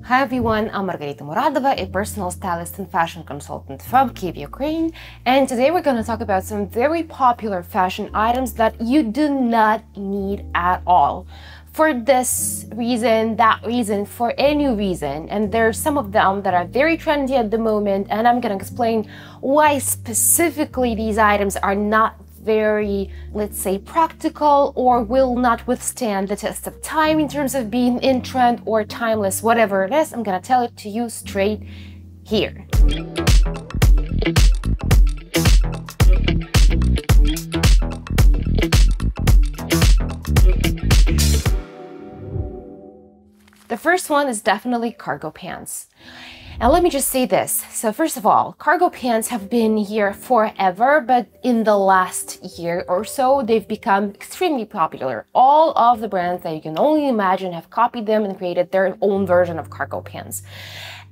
Hi everyone, I'm Margarita Muradova, a personal stylist and fashion consultant from Kyiv, Ukraine, and today we're going to talk about some very popular fashion items that you do not need at all. For this reason, that reason, for any reason, and there's some of them that are very trendy at the moment, and I'm going to explain why specifically these items are not very, let's say, practical or will not withstand the test of time in terms of being in trend or timeless, whatever it is. I'm gonna tell it to you straight here. The first one is definitely cargo pants. And let me just say this. So first of all, cargo pants have been here forever, but in the last year or so, they've become extremely popular. All of the brands that you can only imagine have copied them and created their own version of cargo pants.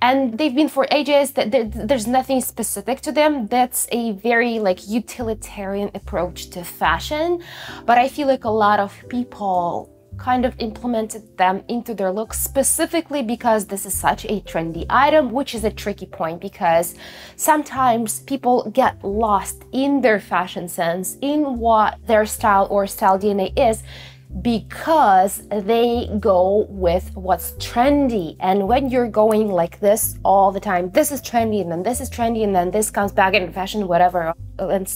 And they've been for ages. There's nothing specific to them. That's a very utilitarian approach to fashion. But I feel like a lot of people kind of implemented them into their looks specifically because this is such a trendy item, which is a tricky point because sometimes people get lost in their fashion sense, in what their style or style DNA is, because they go with what's trendy. And when you're going like this all the time, this is trendy and then this is trendy and then this comes back into fashion, whatever, and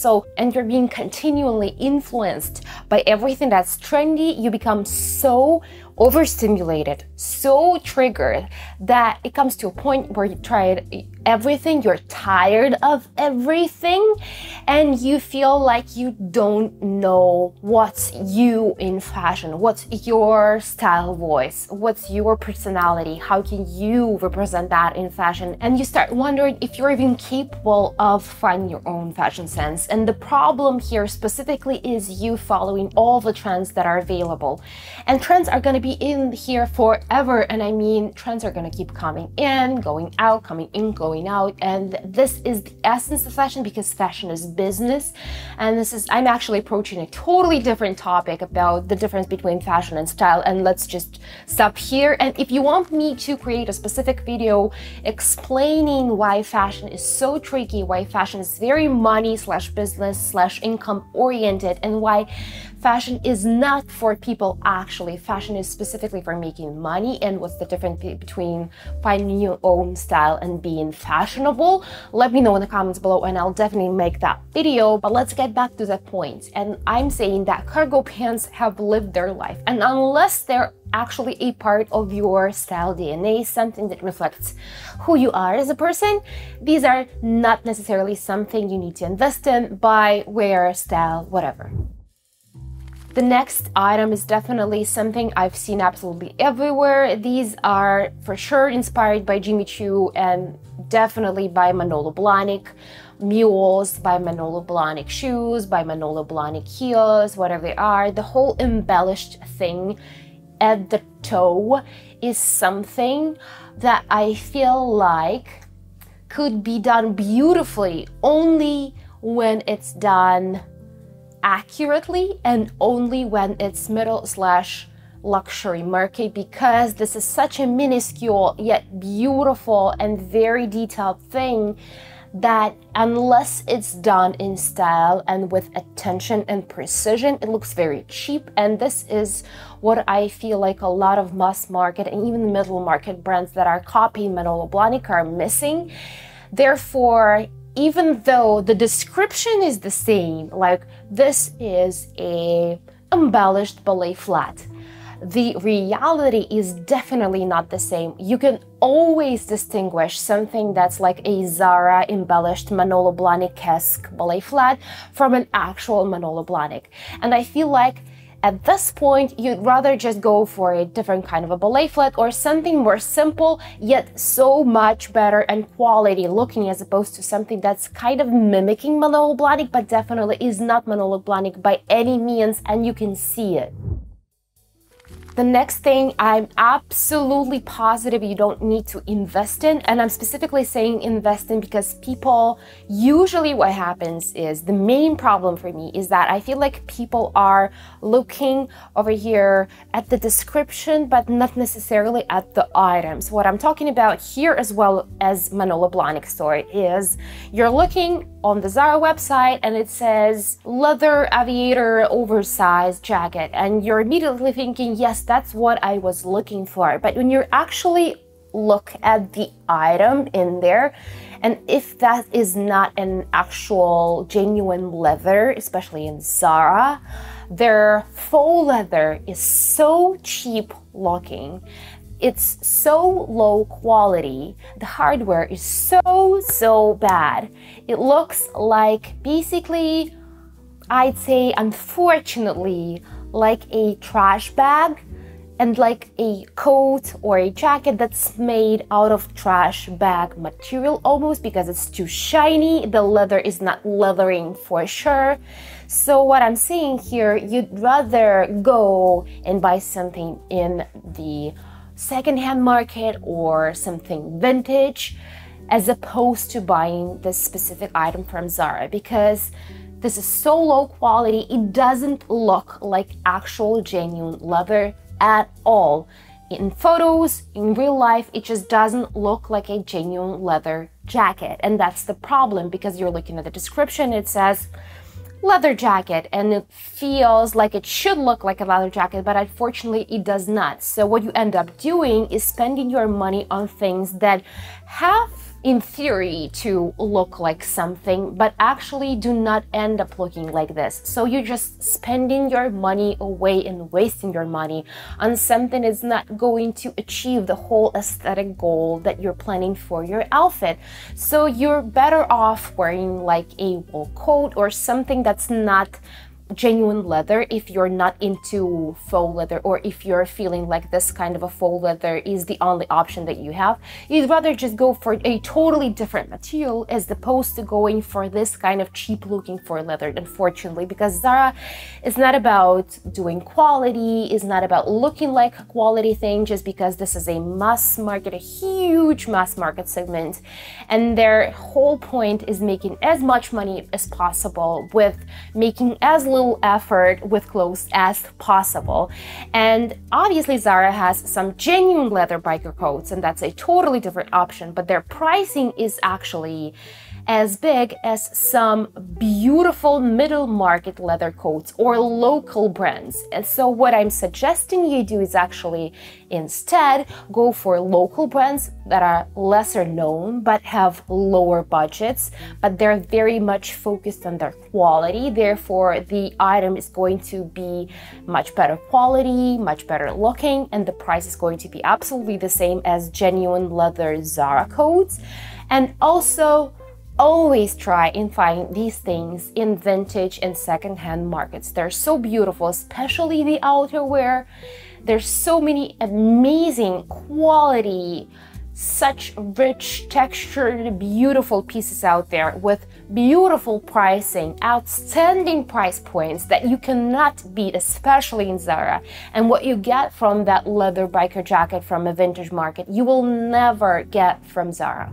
you're being continually influenced by everything that's trendy, you become so overstimulated, so triggered that it comes to a point where you tried everything, you're tired of everything, and you feel like you don't know what's you in fashion, what's your style voice, what's your personality, how can you represent that in fashion, and you start wondering if you're even capable of finding your own fashion sense. And the problem here specifically is you following all the trends that are available, and trends are going to be in here forever. And I mean, trends are going to keep coming in, going out, coming in, going out, and this is the essence of fashion because fashion is business. And I'm actually approaching a totally different topic about the difference between fashion and style, and let's just stop here. And if you want me to create a specific video explaining why fashion is so tricky, why fashion is very money/business/income oriented, and why fashion is not for people actually, fashion is specifically for making money, and what's the difference between finding your own style and being fashionable, let me know in the comments below and I'll definitely make that video. But let's get back to the point. And I'm saying that cargo pants have lived their life, and unless they're actually a part of your style DNA, something that reflects who you are as a person, these are not necessarily something you need to invest in, buy, wear, style, whatever. The next item is definitely something I've seen absolutely everywhere. These are for sure inspired by Jimmy Choo and definitely by Manolo Blahnik. Mules, by Manolo Blahnik shoes, by Manolo Blahnik heels, whatever they are. The whole embellished thing at the toe is something that I feel like could be done beautifully only when it's done accurately and only when it's middle/luxury market, because this is such a minuscule yet beautiful and very detailed thing that unless it's done in style and with attention and precision, it looks very cheap. And this is what I feel like a lot of mass market and even middle market brands that are copying Manolo Blahnik are missing. Therefore, even though the description is the same, like this is a embellished ballet flat, the reality is definitely not the same. You can always distinguish something that's like a Zara embellished Manolo Blahnik-esque ballet flat from an actual Manolo Blahnik. And I feel like at this point, you'd rather just go for a different kind of a ballet flat or something more simple, yet so much better and quality looking, as opposed to something that's kind of mimicking Manolo Blahnik, but definitely is not Manolo Blahnik by any means, and you can see it. The next thing I'm absolutely positive you don't need to invest in, and I'm specifically saying invest in because people, usually what happens is, the main problem for me is that I feel like people are looking over here at the description but not necessarily at the items. What I'm talking about here, as well as Manolo Blahnik's store, is you're looking on the Zara website and it says leather aviator oversized jacket, and you're immediately thinking, yes, that's what I was looking for. But when you actually look at the item in there, and if that is not an actual genuine leather, especially in Zara, their faux leather is so cheap looking. It's so low quality. The hardware is so bad. It looks like, basically, I'd say, unfortunately, like a trash bag, and like a coat or a jacket that's made out of trash bag material almost, because it's too shiny. The leather is not leathering for sure. So what I'm saying here, you'd rather go and buy something in the secondhand market or something vintage, as opposed to buying this specific item from Zara, because this is so low quality. It doesn't look like actual genuine leather at all. In photos, in real life, it just doesn't look like a genuine leather jacket. And that's the problem, because you're looking at the description, it says leather jacket, and it feels like it should look like a leather jacket, but unfortunately it does not. So what you end up doing is spending your money on things that have, in theory, to look like something, but actually do not end up looking like this. So you're just spending your money away and wasting your money on something that's not going to achieve the whole aesthetic goal that you're planning for your outfit. So you're better off wearing like a wool coat or something that's not genuine leather if you're not into faux leather, or if you're feeling like this kind of a faux leather is the only option that you have. You'd rather just go for a totally different material as opposed to going for this kind of cheap looking for leather, unfortunately, because Zara is not about doing quality, is not about looking like a quality thing, just because this is a mass market, a huge mass market segment, and their whole point is making as much money as possible with making as little effort with clothes as possible. And obviously Zara has some genuine leather biker coats, and that's a totally different option, but their pricing is actually as big as some beautiful middle market leather coats or local brands. And so what I'm suggesting you do is actually instead go for local brands that are lesser known but have lower budgets, but they're very much focused on their quality. Therefore, the item is going to be much better quality, much better looking, and the price is going to be absolutely the same as genuine leather Zara coats. And also, always try and find these things in vintage and secondhand markets. They're so beautiful, especially the outerwear. There's so many amazing quality, such rich textured, beautiful pieces out there with beautiful pricing, outstanding price points that you cannot beat, especially in Zara. And what you get from that leather biker jacket from a vintage market, you will never get from Zara.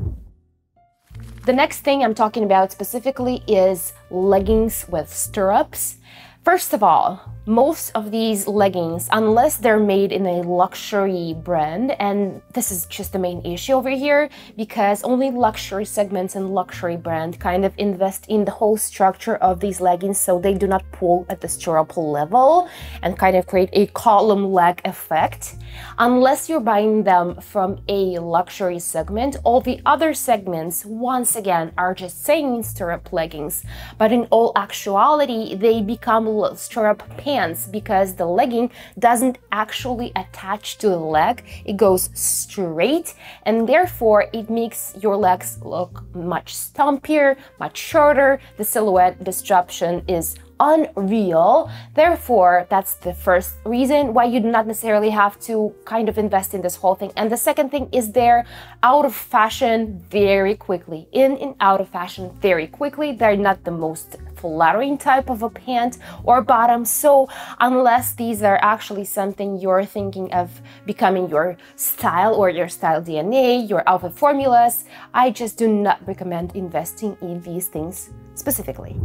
The next thing I'm talking about specifically is leggings with stirrups. First of all, most of these leggings, unless they're made in a luxury brand, and this is just the main issue over here, because only luxury segments and luxury brand kind of invest in the whole structure of these leggings, so they do not pull at the stirrup level and kind of create a column leg effect. Unless you're buying them from a luxury segment, all the other segments, once again, are just saying stirrup leggings, but in all actuality, they become stirrup pants, because the legging doesn't actually attach to the leg. It goes straight, and therefore it makes your legs look much stumpier, much shorter. The silhouette disruption is unreal. Therefore, that's the first reason why you do not necessarily have to kind of invest in this whole thing. And the second thing is they're out of fashion very quickly. In and out of fashion very quickly. They're not the most flattering type of a pant or bottom. So unless these are actually something you're thinking of becoming your style or your style DNA, your outfit formulas, I just do not recommend investing in these things specifically.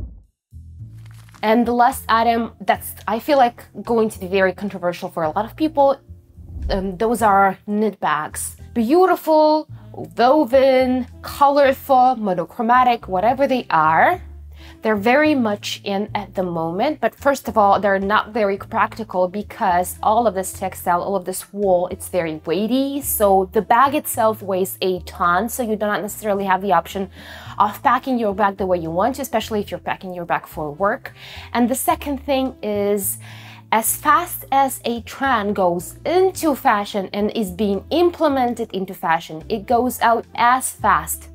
And the last item that's, I feel like, going to be very controversial for a lot of people, those are knit bags. Beautiful, woven, colorful, monochromatic, whatever they are. They're very much in at the moment, but first of all, they're not very practical because all of this textile, all of this wool, it's very weighty. So the bag itself weighs a ton, so you do not necessarily have the option of packing your bag the way you want to, especially if you're packing your bag for work. And the second thing is, as fast as a trend goes into fashion and is being implemented into fashion, it goes out as fast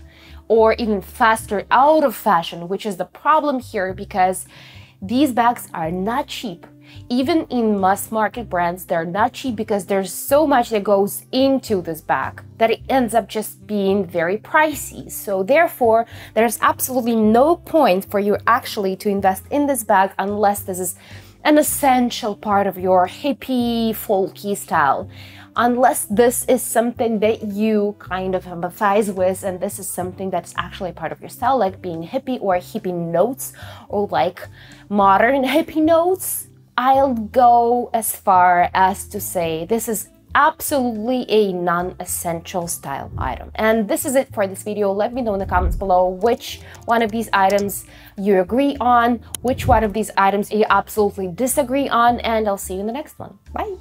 or even faster out of fashion, which is the problem here because these bags are not cheap. Even in mass market brands, they're not cheap because there's so much that goes into this bag that it ends up just being very pricey. So therefore, there's absolutely no point for you actually to invest in this bag unless this is an essential part of your hippie, folky style. Unless this is something that you kind of empathize with and this is something that's actually part of your style, like being hippie or hippie notes or like modern hippie notes, I'll go as far as to say this is absolutely a non-essential style item. And this is it for this video. Let me know in the comments below which one of these items you agree on, which one of these items you absolutely disagree on, and I'll see you in the next one. Bye!